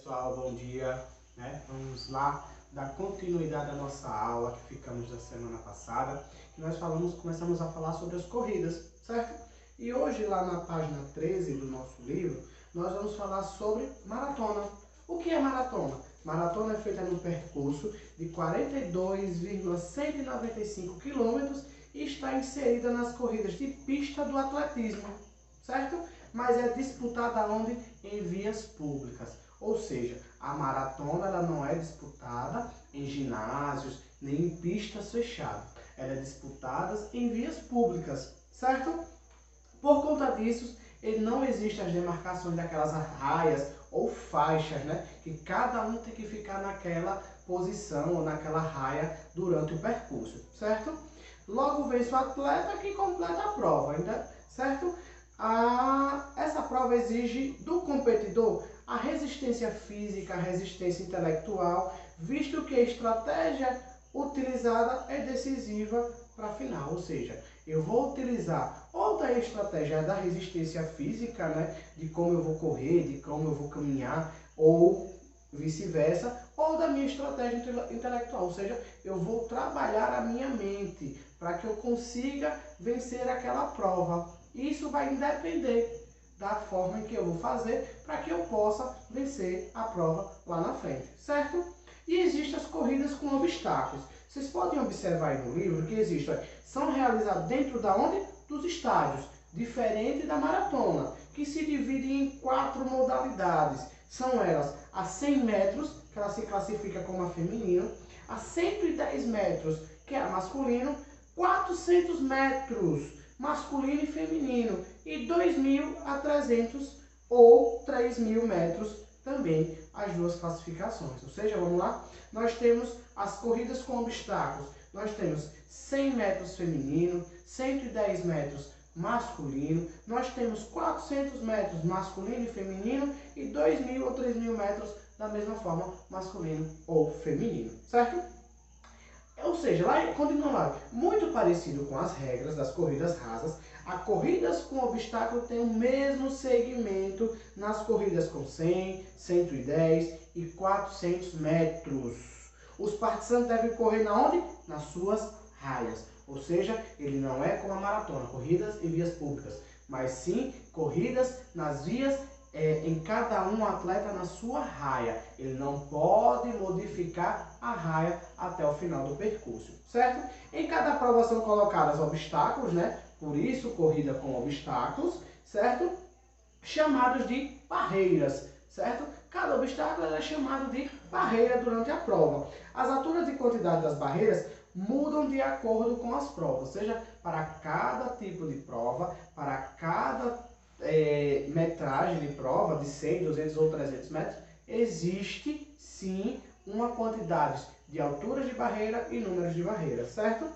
pessoal, bom dia, Vamos lá dar continuidade à nossa aula que ficamos da semana passada. Nós começamos a falar sobre as corridas, certo? E hoje, lá na página 13 do nosso livro, nós vamos falar sobre maratona. O que é maratona? Maratona é feita num percurso de 42,195 km e está inserida nas corridas de pista do atletismo, certo? Mas é disputada onde? Em vias públicas. Ou seja, a maratona ela não é disputada em ginásios nem em pistas fechadas. Ela é disputada em vias públicas, certo? Por conta disso, não existe as demarcações daquelas raias ou faixas, que cada um tem que ficar naquela posição ou naquela raia durante o percurso, certo? Logo vence o atleta que completa a prova, certo? Essa prova exige do competidor a resistência física, a resistência intelectual, visto que a estratégia utilizada é decisiva para a final. Ou seja, eu vou utilizar ou da estratégia da resistência física, de como eu vou correr, de como eu vou caminhar, ou vice-versa, ou da minha estratégia intelectual. Ou seja, eu vou trabalhar a minha mente para que eu consiga vencer aquela prova. Isso vai depender da forma em que eu vou fazer para que eu possa vencer a prova lá na frente, certo? E existem as corridas com obstáculos. Vocês podem observar aí no livro que são realizadas dentro da onde? Dos estádios, diferente da maratona, que se divide em 4 modalidades. São elas a 100 metros, que ela se classifica como a feminina, a 110 metros, que é a masculino, 400 metros, masculino e feminino, e 2.000 a 300 ou 3.000 metros também as duas classificações. Ou seja, vamos lá, nós temos as corridas com obstáculos, nós temos 100 metros feminino, 110 metros masculino, nós temos 400 metros masculino e feminino e 2.000 ou 3.000 metros da mesma forma masculino ou feminino, certo? Ou seja, lá continua lá, muito parecido com as regras das corridas rasas, as corridas com obstáculo têm o mesmo segmento nas corridas com 100, 110 e 400 metros. Os participantes devem correr na onde? Nas suas raias. Ou seja, ele não é como a maratona, corridas em vias públicas, mas sim corridas nas vias em cada um atleta na sua raia. Ele não pode modificar a raia até o final do percurso, certo? Em cada prova são colocados obstáculos, Por isso, corrida com obstáculos, certo? Chamados de barreiras, certo? Cada obstáculo é chamado de barreira durante a prova. As alturas e quantidade das barreiras mudam de acordo com as provas, ou seja, para cada tipo de prova, para cada metragem de prova de 100, 200 ou 300 metros, existe sim uma quantidade de alturas de barreira e números de barreira, certo?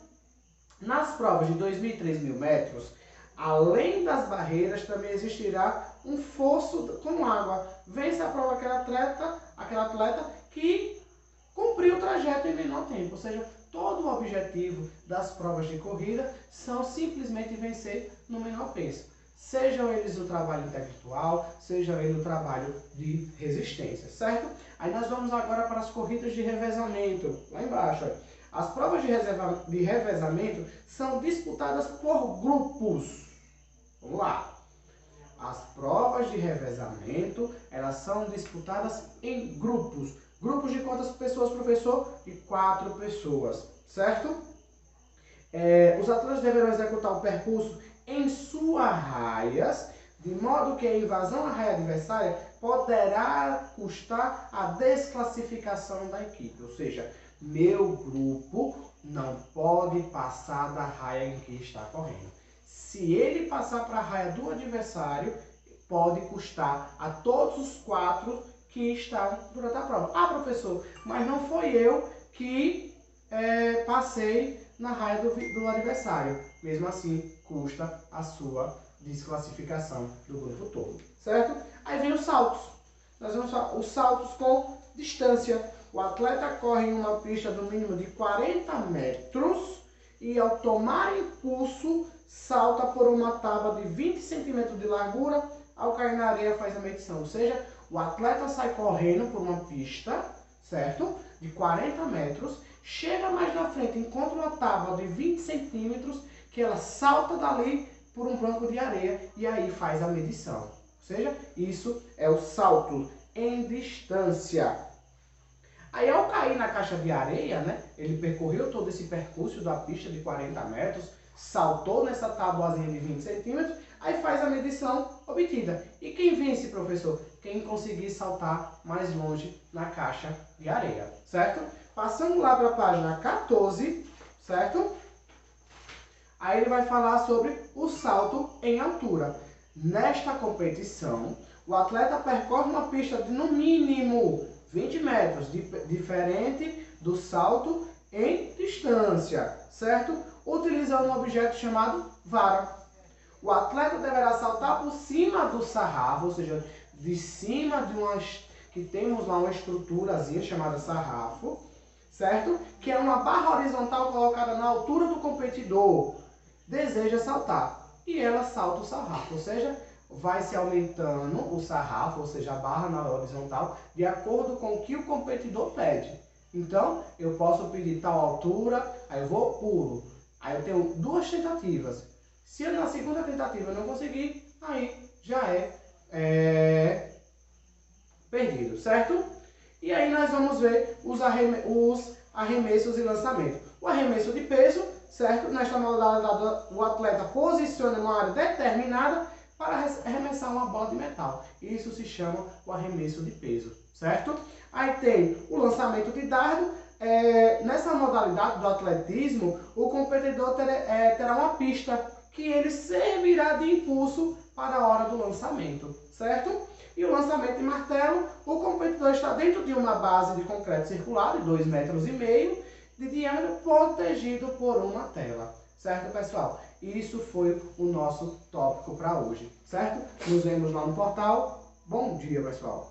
Nas provas de 2.000 e 3.000 metros, além das barreiras, também existirá um fosso com água. Vence a prova aquele atleta que cumpriu o trajeto em menor tempo, ou seja, todo o objetivo das provas de corrida são simplesmente vencer no menor tempo. Sejam eles o trabalho intelectual, sejam eles o trabalho de resistência, certo? Aí nós vamos agora para as corridas de revezamento, lá embaixo. As provas de revezamento são disputadas por grupos. Vamos lá. As provas de revezamento, elas são disputadas em grupos. Grupos de quantas pessoas, professor? De 4 pessoas, certo? Os atletas deverão executar o percurso em suas raias, de modo que a invasão à raia adversária poderá custar a desclassificação da equipe. Ou seja, meu grupo não pode passar da raia em que está correndo. Se ele passar para a raia do adversário, pode custar a todos os 4 que estão durante a prova. Ah, professor, mas não foi eu que passei na raia do adversário. Mesmo assim, custa a sua desclassificação do grupo todo, certo? Aí vem os saltos. Nós vamos falar os saltos com distância. O atleta corre em uma pista do mínimo de 40 metros e, ao tomar impulso, salta por uma tábua de 20 centímetros de largura. Ao cair na areia, faz a medição. Ou seja, o atleta sai correndo por uma pista, certo? De 40 metros, chega mais na frente, encontra uma tábua de 20 centímetros, que ela salta dali por um banco de areia e aí faz a medição. Ou seja, isso é o salto em distância. Aí ao cair na caixa de areia, né, ele percorreu todo esse percurso da pista de 40 metros, saltou nessa tabuazinha de 20 centímetros, aí faz a medição obtida. E quem vence, professor? Quem conseguir saltar mais longe na caixa de areia, certo? Passando lá para a página 14, certo? Aí ele vai falar sobre o salto em altura. Nesta competição, o atleta percorre uma pista de no mínimo 20 metros, diferente do salto em distância, certo? Utilizando um objeto chamado vara. O atleta deverá saltar por cima do sarrafo, ou seja, de cima de que temos lá uma estruturazinha chamada sarrafo, certo? Que é uma barra horizontal colocada na altura do competidor. Deseja saltar e ela salta o sarrafo, ou seja, vai se aumentando o sarrafo, ou seja, a barra na horizontal, de acordo com o que o competidor pede. Então, eu posso pedir tal altura, aí eu vou, pulo. Aí eu tenho duas tentativas. Se na segunda tentativa eu não conseguir, aí já é perdido, certo? E aí nós vamos ver os arremessos e lançamento. O arremesso de peso, certo? Nesta modalidade, o atleta posiciona em uma área determinada para arremessar uma bola de metal. Isso se chama o arremesso de peso, certo? Aí tem o lançamento de dardo. Nessa modalidade do atletismo, o competidor terá uma pista que ele servirá de impulso para a hora do lançamento, certo? E o lançamento de martelo, o competidor está dentro de uma base de concreto circular de 2,5 metros de diâmetro, protegido por uma tela, certo, pessoal? Isso foi o nosso tópico para hoje, certo? Nos vemos lá no portal. Bom dia, pessoal!